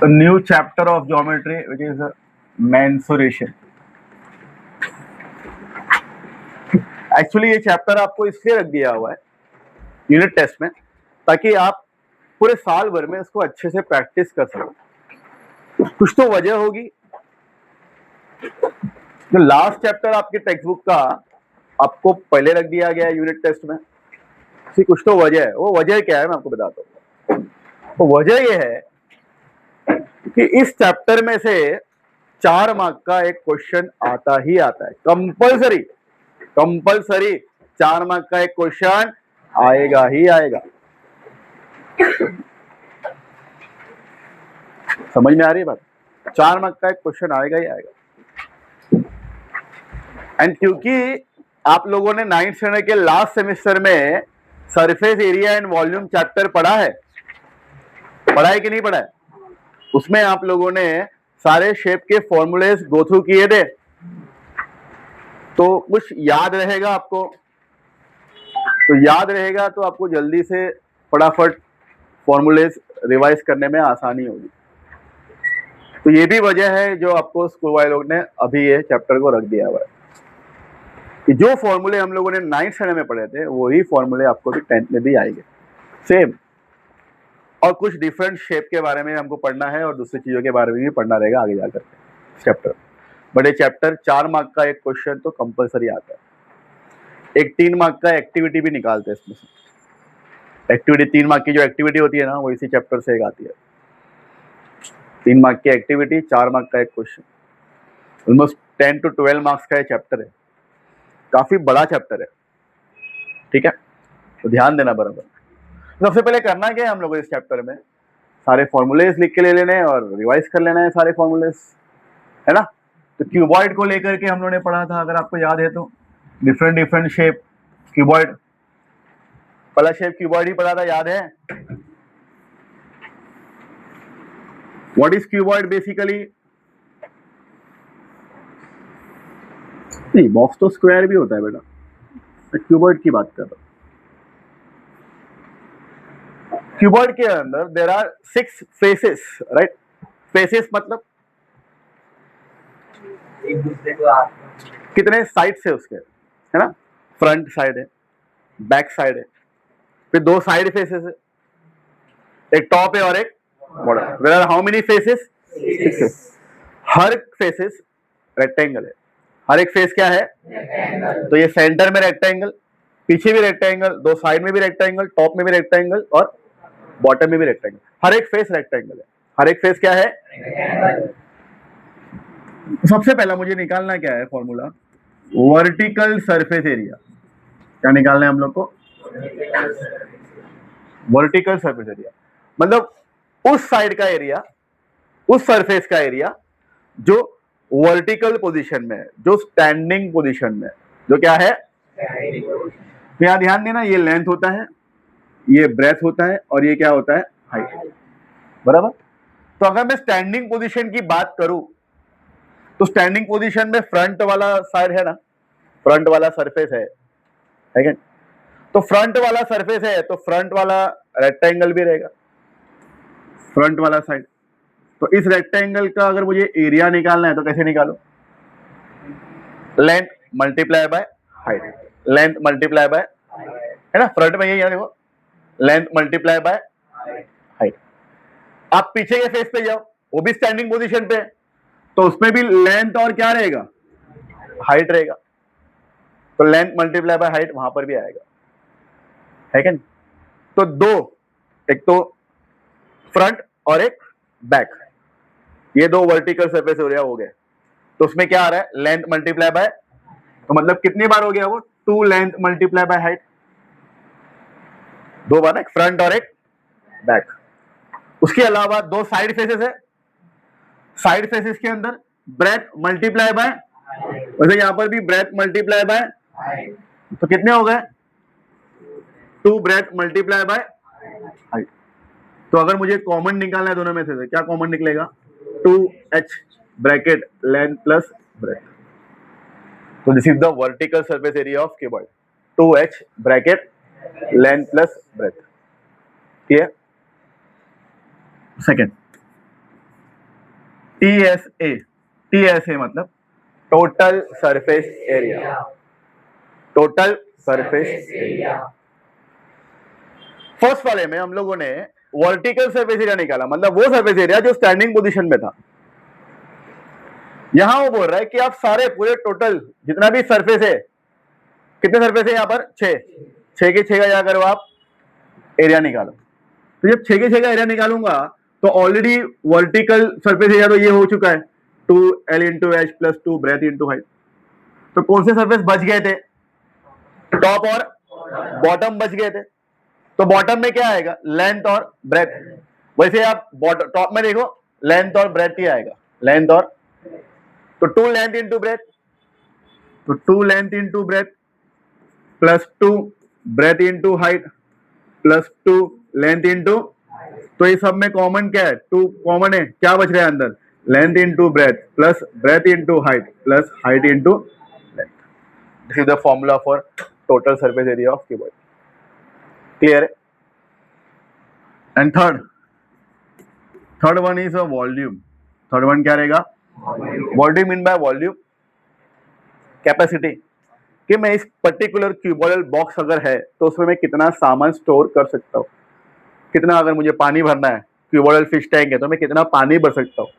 a new chapter of geometry, which is mensuration. Actually ये chapter आपको इसलिए रख दिया हुआ है यूनिट टेस्ट में ताकि आप पूरे साल भर में इसको अच्छे से प्रैक्टिस कर सको। कुछ तो वजह होगी। जो लास्ट चैप्टर आपके टेक्स्ट बुक का आपको पहले रख दिया गया है यूनिट टेस्ट में, इसकी कुछ तो वजह है। वो वजह क्या है मैं आपको बताता हूँ। तो वजह ये है कि इस चैप्टर में से 4 मार्क का एक क्वेश्चन आता ही आता है। कंपल्सरी 4 मार्क का एक क्वेश्चन आएगा ही आएगा। समझ में आ रही है बात? 4 मार्क का एक क्वेश्चन आएगा ही आएगा। एंड क्योंकि आप लोगों ने 9th स्टैंडर्ड के लास्ट सेमेस्टर में surface area and volume chapter पढ़ा है कि नहीं पढ़ा है? उसमें आप लोगों ने सारे शेप के फॉर्मूलेस गो थ्रू किए थे, तो कुछ याद रहेगा आपको। तो याद रहेगा तो आपको जल्दी से फटाफट फॉर्मूलेस रिवाइज करने में आसानी होगी। तो ये भी वजह है जो आपको स्कूल वाले लोग ने अभी ये चैप्टर को रख दिया हुआ है कि जो फॉर्मूले हम लोगों ने 9th स्टैंडर्ड में पढ़े थे वही फॉर्मूले आपको भी 10th में भी आएंगे सेम। और कुछ डिफरेंट शेप के बारे में हमको पढ़ना है और दूसरी चीजों के बारे में भी पढ़ना रहेगा आगे जाकर चैप्टर। बट ये चैप्टर 4 मार्क का एक क्वेश्चन तो कंपलसरी आता है। एक 3 मार्क का एक्टिविटी भी निकालते हैं इसमें से। एक्टिविटी 3 मार्क की जो एक्टिविटी होती है ना वो इसी चैप्टर से एक आती है। 3 मार्क की एक्टिविटी, 4 मार्क का एक क्वेश्चन। ऑलमोस्ट 10 to 12 मार्क्स का ये चैप्टर है। काफी बड़ा चैप्टर है, ठीक है? तो ध्यान देना बराबर। सबसे पहले करना क्या है हम लोग इस चैप्टर में, सारे फॉर्मूलेस लिख के ले लेने हैं और रिवाइज कर लेना है सारे फॉर्मूलेस, है ना? तो क्यूबॉइड को लेकर के हम लोगों ने पढ़ा था, अगर आपको याद है तो। डिफरेंट शेप क्यूबॉइड, पहला शेप क्यूबॉइड ही पढ़ा था, याद है? What is cuboid basically? नहीं, बॉक्स तो स्क्वायर भी होता है बेटा, मैं क्यूबॉइड की बात कर रहा हूं। क्यूबॉइड के अंदर there are 6 faces, right? Faces मतलब एक दूसरे को कितने साइड्स है उसके, है ना? फ्रंट साइड है, बैक साइड है, फिर 2 साइड फेसेस है, एक टॉप है और एक bottom. There are how many faces? 6। हर फेसेस रेक्टेंगल है। हर एक फेस क्या है? तो ये सेंटर में रेक्टेंगल, पीछे भी रेक्टेंगल, 2 साइड में भी रेक्टेंगल, टॉप में भी रेक्टेंगल और बॉटम में भी रेक्टेंगल। हर एक फेस रेक्टेंगल है। हर एक फेस क्या है? सबसे पहला मुझे निकालना क्या है फॉर्मूला? Vertical surface area. क्या निकालना है हम लोग को? वर्टिकल सरफेस एरिया मतलब उस साइड का एरिया, उस सरफेस का एरिया जो वर्टिकल पोजीशन में है, जो स्टैंडिंग पोजीशन में, जो क्या है? तो यहां ध्यान देना, ये लेंथ होता है, ये ब्रेथ होता है और ये क्या होता है? हाइट, बराबर? तो अगर मैं स्टैंडिंग पोजीशन की बात करूं तो स्टैंडिंग पोजीशन में फ्रंट वाला साइड है ना, फ्रंट वाला सरफेस है क्या? तो फ्रंट वाला सरफेस है तो फ्रंट वाला रेक्टेंगल भी रहेगा, फ्रंट वाला साइड। तो इस रेक्टेंगल का अगर मुझे एरिया निकालना है तो कैसे निकालो? Length multiply by height, length multiply by, है ना? फ्रंट में यही है, देखो, लेंथ मल्टीप्लाई बाय हाइट। आप पीछे के फेस पे जाओ, वो भी स्टैंडिंग पोजीशन पे है, तो उसमें भी लेंथ और क्या रहेगा? हाइट रहेगा। तो लेंथ मल्टीप्लाई बाय हाइट वहां पर भी आएगा, है क्या? तो 2, एक तो फ्रंट और एक बैक, ये 2 वर्टिकल सरफेस एरिया हो गए। तो उसमें क्या आ रहा है? लेंथ मल्टीप्लाई बाय, तो मतलब कितनी बार हो गया वो? 2 लेंथ मल्टीप्लाई बाय हाइट, 2 बार ना, एक फ्रंट और एक बैक। उसके अलावा 2 साइड फेसेस है, साइड फेसेस के अंदर ब्रेथ मल्टीप्लाई बाय, वैसे यहां पर भी ब्रेथ मल्टीप्लाई बाय, तो कितने हो गए? 2 ब्रेथ मल्टीप्लाई बाय हाइट। तो अगर मुझे कॉमन निकालना है दोनों में से क्या कॉमन निकलेगा? 2h bracket length plus breadth. तो this is the vertical surface area of cuboid, 2h bracket length plus breadth. Clear? Second, TSA, TSA मतलब total surface area, total surface area. First वाले में हम लोगों ने वर्टिकल सरफेस एरिया निकाला, मतलब वो सरफेस एरिया जो स्टैंडिंग पोजीशन में था। यहां वो बोल रहा है कि आप सारे पूरे टोटल जितना भी सरफेस है, कितने सरफेस है यहाँ पर 6, 6 के 6 का क्या करो आप एरिया निकालो। तो जब 6 के 6 का एरिया निकालूंगा तो ऑलरेडी वर्टिकल सरफेस एरिया तो ये हो चुका है 2L into H plus 2 breath into height. तो कौन से सरफेस बच गए थे, टॉप और बॉटम बच गए थे। तो बॉटम में क्या आएगा, लेंथ और ब्रेथ। वैसे आप टॉप में देखो लेंथ और ब्रेथ ही आएगा, लेंथ और, तो 2 लेंथ इंटू ब्रेथ, तो 2 length into breadth plus 2 breath into height plus 2 length into, तो ये सब में कॉमन क्या है, 2 कॉमन है, क्या बच रहा है अंदर, length into breadth plus breadth into height plus height into length. This is the formula for total surface area of cuboid. Clear है। And third one is a volume. Third one क्या रहेगा, what do you mean by volume, capacity, कि मैं इस particular cuboidal box अगर है तो उसमें मैं कितना सामान स्टोर कर सकता हूँ, कितना, अगर मुझे पानी भरना है, क्यूबॉइडल फिश टैंक है तो मैं कितना पानी भर सकता हूँ,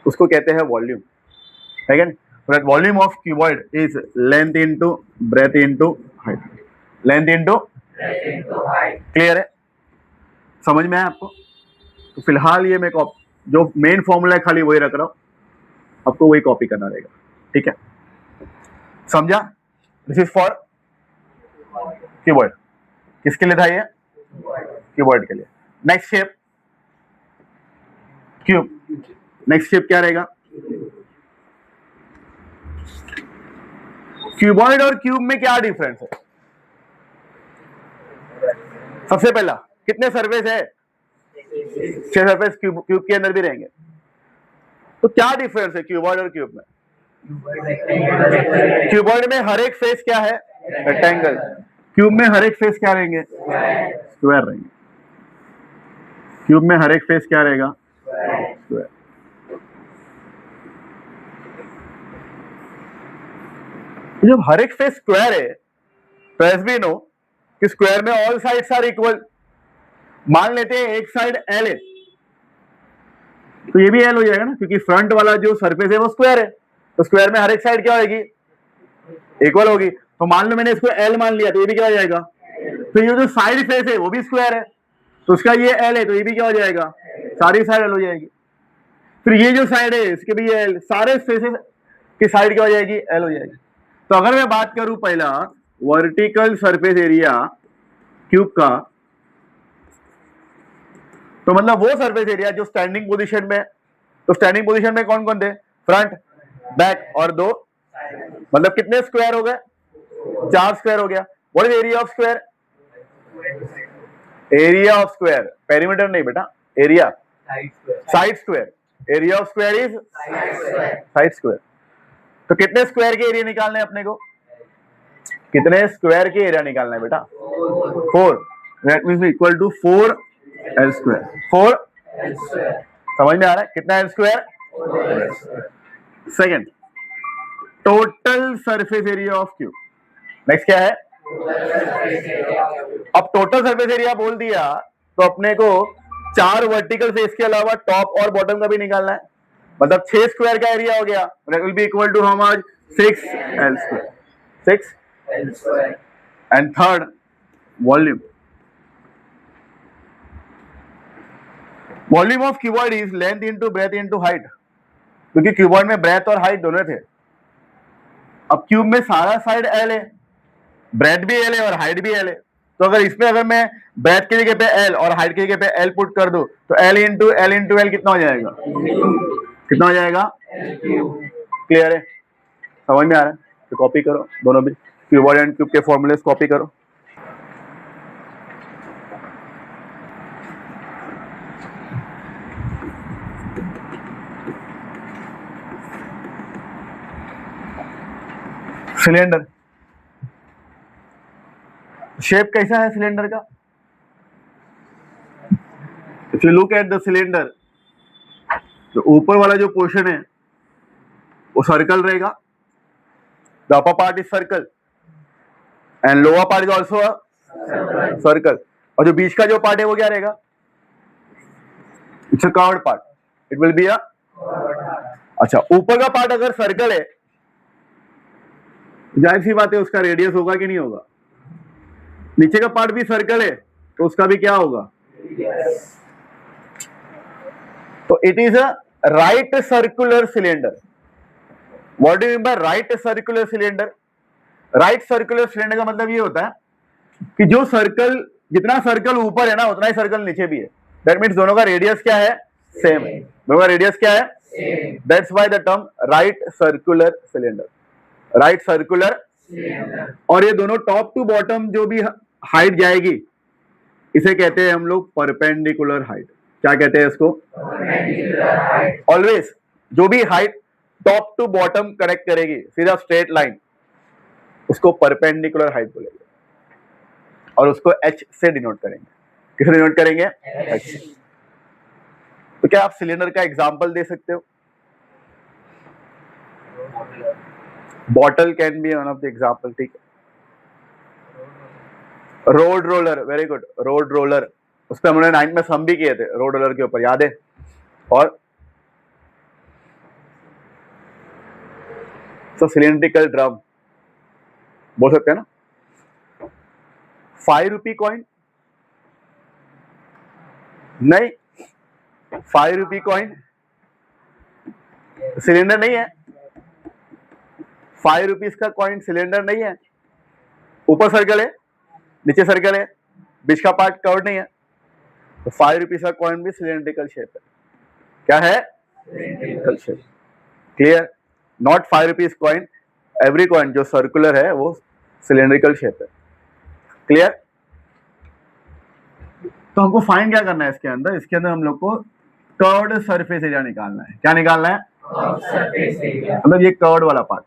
उसको कहते हैं वॉल्यूम, ठीक है। That volume of cuboid is length into breadth into height, length into height. Clear है, समझ में आया आपको। तो फिलहाल ये मैं जो मेन फॉर्मूला है खाली वही रख रहा हूँ, आपको वही कॉपी करना रहेगा, ठीक है, समझा। दिस इज फॉर क्यूबॉइड, किसके लिए था ये, क्यूबॉइड के लिए। Next shape cube, next shape क्या रहेगा, क्यूबॉइड और क्यूब में क्या डिफरेंस है। सबसे पहला, कितने सरफेस है, 6 सरफेस क्यूब के अंदर भी रहेंगे। तो क्या डिफरेंस है क्यूबॉइड और क्यूब में, क्यूबॉइड में हर एक फेस क्या है, रेक्टेंगल, क्यूब में हर एक फेस क्या रहेंगे, स्क्वायर रहेंगे। क्यूब में हर एक फेस क्या रहेगा, स्क्वायर। जब हर एक फेस स्क्वायर है तो एस बी नो कि स्क्वायर में ऑल साइड्स आर इक्वल। मान लेते हैं एक साइड एल है तो ये भी एल हो जाएगा ना, क्योंकि फ्रंट वाला जो सरफेस है वो स्क्वायर है, तो स्क्वायर में हर एक साइड क्या होगी, इक्वल होगी। तो मान लो मैंने इसको एल मान लिया तो ये भी क्या हो जाएगा, तो ये जो साइड फेस है वो भी स्क्वायर है, तो उसका ये एल है तो ये भी क्या हो जाएगा, सारी साइड एल हो जाएगी। फिर ये जो साइड है इसके भी एल, सारे फेसेस की साइड क्या हो जाएगी, एल हो जाएगी। तो अगर मैं बात करूं पहला वर्टिकल सरफेस एरिया क्यूब का, तो मतलब वो सरफेस एरिया जो स्टैंडिंग पोजीशन में, तो स्टैंडिंग पोजीशन में कौन कौन थे, फ्रंट बैक और 2, मतलब कितने स्क्वायर हो गए, 4 स्क्वायर हो गया। What is area of square, area of square, perimeter नहीं बेटा, area, side square, area of square is side square. तो कितने स्क्वायर के एरिया निकालने हैं अपने को, कितने स्क्वायर के एरिया निकालना है बेटा, 4, that means equal to 4L square, 4, समझ में आ रहा है, कितना L square. Second, total surface area of cube. Next क्या है, अब टोटल सरफेस एरिया बोल दिया तो अपने को 4 वर्टिकल फेस के अलावा टॉप और बॉटम का भी निकालना है, मतलब 6 स्क्वायर का एरिया हो गया, will be equal to how much, 6L square, 6L square. And third, volume, volume of cuboid is length into breadth into height, क्योंकि क्यूबॉइड में ब्रेथ और हाइट दोनों थे। अब क्यूब में सारा साइड एल है, ब्रेथ भी एल है और हाइट भी एल है, तो अगर इसमें अगर मैं ब्रेथ की जगह पे एल और हाइट की जगह पे एल पुट कर दूं तो एल इंटू एल कितना हो जाएगा, कितना हो जाएगा, क्लियर है, समझ में आ रहा है। तो कॉपी करो दोनों भी, क्यूबॉइड एंड क्यूब के फॉर्मूले कॉपी करो। सिलेंडर, शेप कैसा है सिलेंडर का, if you look at the cylinder, तो ऊपर वाला जो पोर्शन है वो सर्कल रहेगा, the upper part is circle and lower part is also circle, और जो बीच का जो पार्ट है वो क्या रहेगा, it's a curved part, it will be a, अच्छा ऊपर का पार्ट अगर सर्कल है, जाहिर सी बात है उसका रेडियस होगा कि नहीं होगा, नीचे का पार्ट भी सर्कल है तो उसका भी क्या होगा, तो it is a right circular cylinder. What do you mean bye right circular cylinder? Right circular cylinder का मतलब ये होता है कि जो सर्कल, जितना सर्कल ऊपर है ना उतना ही सर्कल नीचे भी है, दैट मीन्स दोनों का रेडियस क्या है, सेम है, दोनों का रेडियस क्या है, that's why the term right circular cylinder, right circular. और ये दोनों टॉप टू बॉटम जो भी हाइट जाएगी इसे कहते हैं हम लोग परपेंडिकुलर हाइट। क्या कहते हैं इसको, ऑलवेज जो भी height top to bottom connect करेगी सीधा स्ट्रेट लाइन, उसको परपेंडिकुलर हाइट बोलेंगे और उसको h से डिनोट करेंगे। किसे डिनोट करेंगे, h। तो क्या आप सिलेंडर का एग्जांपल दे सकते हो? Bottle can be one of the example, ठीक है। Road roller, very good, road roller, उस पर हमने 9th में सम भी किए थे रोड रोलर के ऊपर, याद है? और सिलिंड्रिकल ड्रम बोल सकते हैं ना। 5 रुपी कॉइन, नहीं 5 रुपी कॉइन सिलेंडर नहीं है, 5 रुपीज का कॉइन सिलेंडर नहीं है, ऊपर सर्कल है नीचे सर्कल है, बीच का पार्ट कर्व्ड नहीं है, तो 5 रुपीज का कॉइन भी सिलेंड्रिकल शेप है। क्या है, cylindrical shape. Clear? Not 5 rupees coin, every coin जो सर्कुलर है वो सिलेंड्रिकल शेप है। क्लियर? तो हमको फाइंड क्या करना है इसके अंदर, इसके अंदर हम लोग को कर्व्ड सरफेस एरिया निकालना है। क्या निकालना है, मतलब ये कर्व्ड वाला part,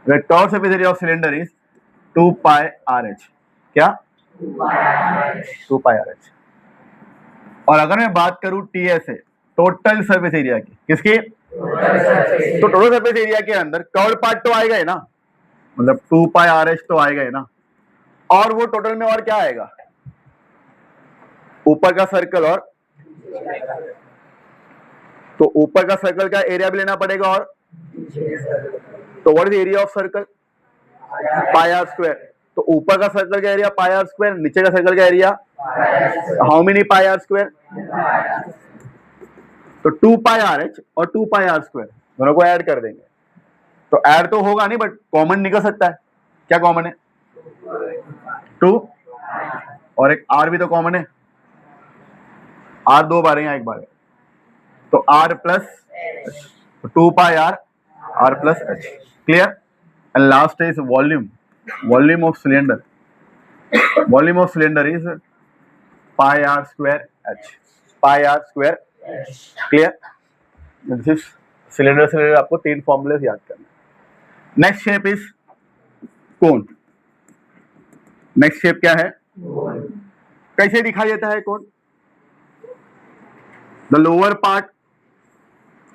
curved surface area of cylinder is 2 pi RH। क्या, 2 पाई RH। और अगर मैं बात करूं TS है, टोटल सरफेस एरिया की, किसकी, तो टोटल सरफेस एरिया के अंदर कर्व्ड पार्ट तो आएगा ही ना, मतलब 2 पाई RH तो आएगा ही ना, और वो टोटल में और क्या आएगा, ऊपर का सर्कल, और तो ऊपर का सर्कल का एरिया भी लेना पड़ेगा, और तो what is area of circle, pi R square. तो ऊपर का सर्कल का एरिया पाई R स्क्वायर, नीचे का सर्कल का area how many pi R square, तो 2 पाई RH और 2 पाई R स्क्वायर दोनों को ऐड कर देंगे, तो ऐड तो होगा नहीं बट कॉमन निकल सकता है। क्या कॉमन है, 2, और एक R भी तो कॉमन है, R 2 बार है या 1 बार है, तो R plus 2 pi R plus H। Clear? And last is volume, volume of cylinder, volume of cylinder is pi R square H, pi R square. Clear? This is cylinder से आपको 3 फॉर्मूले याद करना है। Next shape is cone. Next shape क्या है, कैसे दिखाई देता है cone, the lower part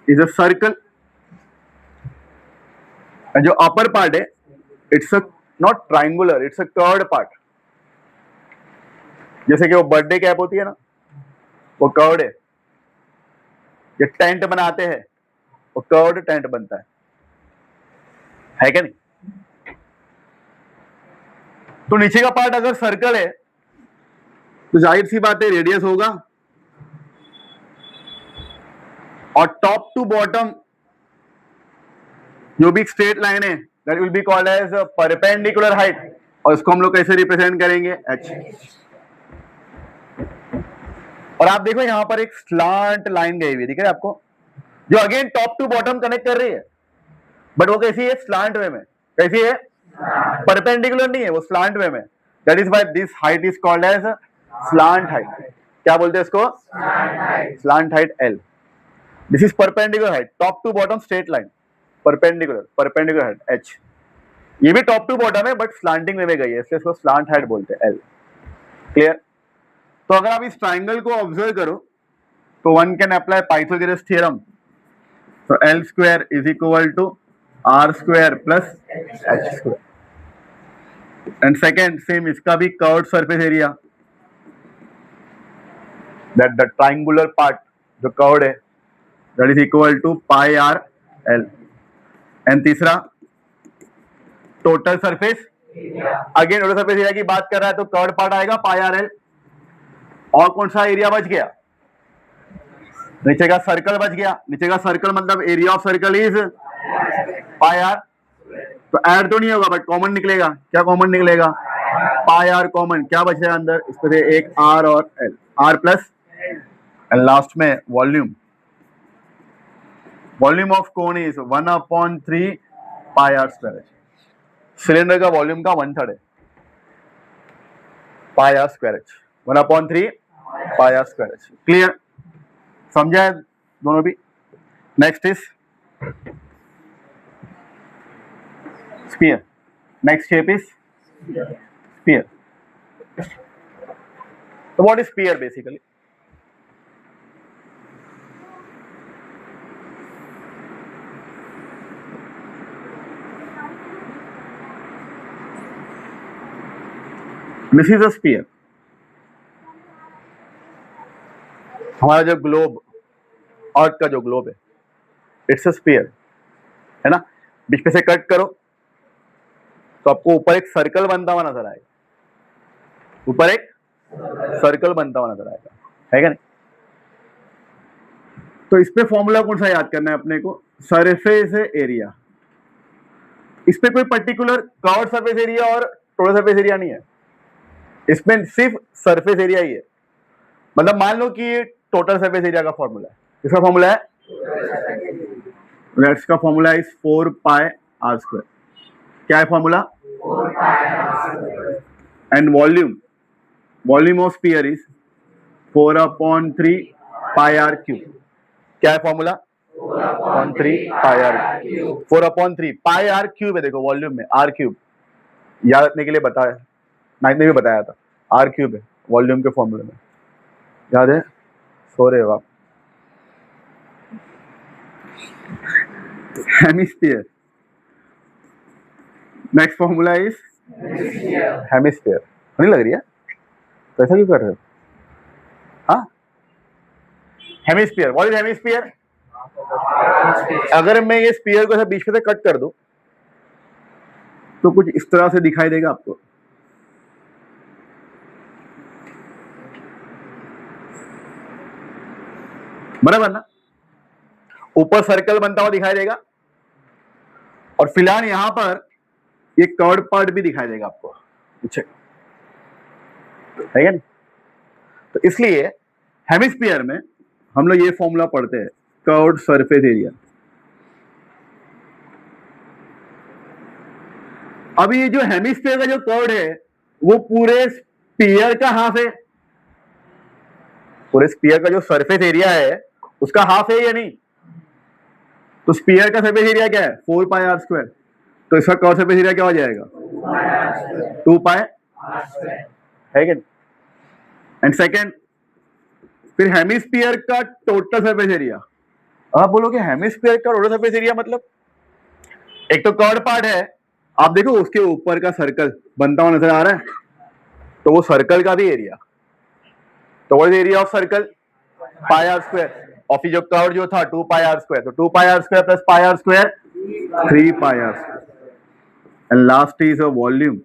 is a circle and जो अपर पार्ट है it's a not triangular, it's a curved part. जैसे कि वो बर्थडे कैप होती है ना, वो कर्व्ड है, ये टेंट बनाते हैं वो कर्व्ड टेंट बनता है क्या नहीं। तो नीचे का पार्ट अगर सर्कल है तो जाहिर सी बात है रेडियस होगा, और टॉप टू बॉटम जो भी स्ट्रेट लाइन है that will be called as perpendicular height, और इसको हम लोग कैसे रिप्रेजेंट करेंगे, H। और आप देखो यहां पर एक स्लांट लाइन गई हुई दिख रही है आपको, जो again top to bottom connect कर रही है, बट वो कैसी है, स्लांट वे में। कैसी है, परपेंडिकुलर नहीं है, वो स्लांट वे में, that is why this height is called as slant height. क्या बोलते हैं इसको, slant height L। This is perpendicular height, top to bottom straight line, perpendicular height H। ये भी टॉप टू बॉटम है बट स्लांटिंग वे में गई है, इसलिए इसको स्लांट हाइट बोलते हैं L। क्लियर? तो अगर आप इस ट्राइंगल को ऑब्जर्व करो तो one can apply Pythagoras theorem, तो L square is equal to R square plus H square. And second same इसका भी curved surface area, that the triangular part जो कर्व्ड है that is equal to pi R L. And तीसरा total surface, again total surface area की बात कर रहा है तो कर्व्ड पार्ट आएगा पाई आर एल। और कौन सा एरिया बच गया, नीचे का सर्कल बच गया। नीचे का सर्कल मतलब area of circle is pi r, तो ऐड तो नहीं होगा बट कॉमन निकलेगा। क्या कॉमन निकलेगा, पाई आर कॉमन, क्या बचेगा अंदर, इस पे एक आर और L, R plus and last में volume, volume of cone is 1/3 pi are square. Cylinder का वॉल्यूम का 1/3 है pi are square, 1/3 pi are square. Clear, समझा है दोनों भी। Next is sphere, next shape is sphere. तो what is sphere basically, this is a sphere. हमारा जो ग्लोब, अर्थ का जो ग्लोब है, इट्स अ स्फीयर, है ना। बीच पे से कट करो तो आपको ऊपर एक सर्कल बनता हुआ नजर आएगा, ऊपर एक सर्कल बनता हुआ नजर आएगा, है क्या नहीं। तो इस पे फॉर्मूला कौन सा याद करना है अपने को, सरफेस एरिया। इस पे कोई पर्टिकुलर कर्व्ड सरफेस एरिया और टोटल सरफेस एरिया नहीं है, इसमें सिर्फ सरफेस एरिया ही है। मतलब मान लो कि ये टोटल सरफेस एरिया का फॉर्मूला है, इसका फॉर्मूला है, इसका formula is 4 pi are square. क्या है formula, and volume, volume of sphere is 4/3 pi are cube. क्या है formula, 4/3 pi r, 4/3 pi are cube है। देखो वॉल्यूम में आर क्यूब, याद रखने के लिए बताया, नाइन्थ में भी बताया था, आर क्यूब है वॉल्यूम के फॉर्मूले में, याद है, सो रहे हो आप। Hemisphere, next formula is hemisphere. नहीं लग रही है तो ऐसा क्यों कर रहे हो, हाँ। हेमिस्फीयर, व्हाट इज हेमिस्फीयर, अगर मैं ये स्फीयर को बीच में से कट कर दूं तो कुछ इस तरह से दिखाई देगा आपको, बराबर ना। ऊपर सर्कल बनता हुआ दिखाई देगा और फिलहाल यहां पर ये कर्व्ड पार्ट भी दिखाई देगा आपको पीछे, है क्या नहीं। तो इसलिए हेमिस्फीयर में हम लोग ये फॉर्मूला पढ़ते हैं, कर्व्ड सरफेस एरिया। अभी ये जो हेमिस्फीयर का जो कर्व्ड है वो पूरे स्फीयर का हाफ है, पूरे स्फीयर का जो सरफेस एरिया है उसका हाफ है या नहीं। तो स्फीयर का सरफेस एरिया क्या है, 4 पाई आर स्क्वायर, तो इसका कर्व सरफेस एरिया क्या हो जाएगा, 2 पाई, है क्या। एंड सेकेंड, फिर हेमिस्फीयर का टोटल सरफेस एरिया। आप बोलोगे हेमिस्फीयर का टोटल सरफेस एरिया मतलब, एक तो कर्व्ड पार्ट है, आप देखो उसके ऊपर का सर्कल बनता हुआ नजर आ रहा है, तो वो सर्कल का भी एरिया, तो what is area of circle, pi are square. और फिर जो कर्व जो था 2 पाई आर स्क्वायर, तो 2 pi are square plus pi are square 3 pi are square. And last is a volume,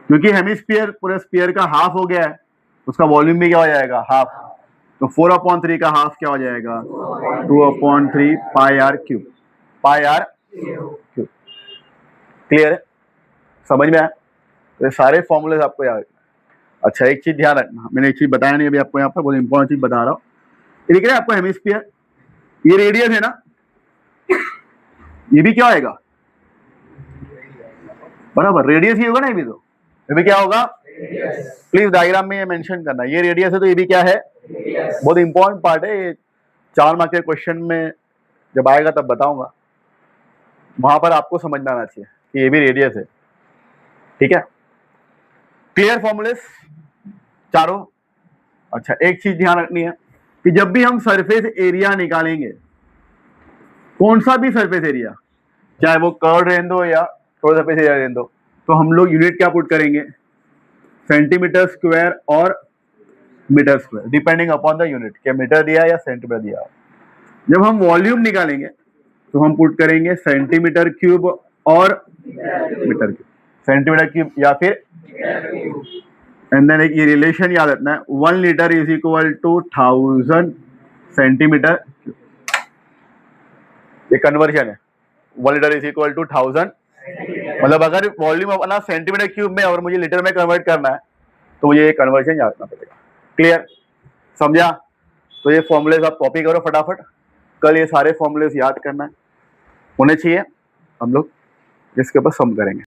क्योंकि हेमिस्फीयर पूरे स्फीयर का हाफ हो गया है, उसका वॉल्यूम भी क्या हो जाएगा, हाफ। तो 4/3 का हाफ क्या हो जाएगा, 2/3 pi are cube, pi are cube. Clear है, समझ में आया। तो ये सारे फॉर्मूले आपको याद। अच्छा एक चीज ध्यान रखना, मैंने एक चीज बताया नहीं अभी आपको, यहाँ पर बहुत इंपॉर्टेंट चीज बता रहा हूँ। ये दिख रहा है आपको हेमिस्फीयर, ये रेडियस है ना, ये भी क्या होगा, बराबर रेडियस ही होगा ना, ये भी तो, ये भी क्या होगा, प्लीज डायग्राम में ये मेंशन करना, ये रेडियस है तो ये भी क्या है, बहुत इंपॉर्टेंट पार्ट है ये। 4 मार्क के क्वेश्चन में जब आएगा तब बताऊंगा, वहां पर आपको समझ में आना चाहिए कि ये भी रेडियस है, ठीक है। क्लियर फॉर्मूलेस चारों, अच्छा, एक चीज ध्यान रखनी है कि जब भी हम सरफेस एरिया निकालेंगे, कौन सा भी सरफेस एरिया, चाहे वो कर्व रहने दो या थोड़ा सरफेस एरिया रहने दो, तो हम लोग यूनिट क्या पुट करेंगे, सेंटीमीटर स्क्वायर और metre square, depending upon the unit, क्या मीटर दिया है या सेंटीमीटर दिया है। जब हम वॉल्यूम निकालेंगे तो हम पुट करेंगे सेंटीमीटर क्यूब और मीटर क्यूब, सेंटीमीटर क्यूब या फिर, एंड देन एक ये रिलेशन याद रखना है, 1 litre is equal to 1000 centimetre cube, ये कन्वर्जन है, 1 लीटर इज इक्वल टू 1000, मतलब अगर वॉल्यूम अपना सेंटीमीटर क्यूब में और मुझे लीटर में कन्वर्ट करना है तो मुझे ये कन्वर्जन याद रखना पड़ेगा। क्लियर, समझा? तो ये फॉर्मूलेज आप कॉपी करो फटाफट, कल ये सारे फॉर्मूलेज याद करना है, होने चाहिए, हम लोग इसके ऊपर सम करेंगे।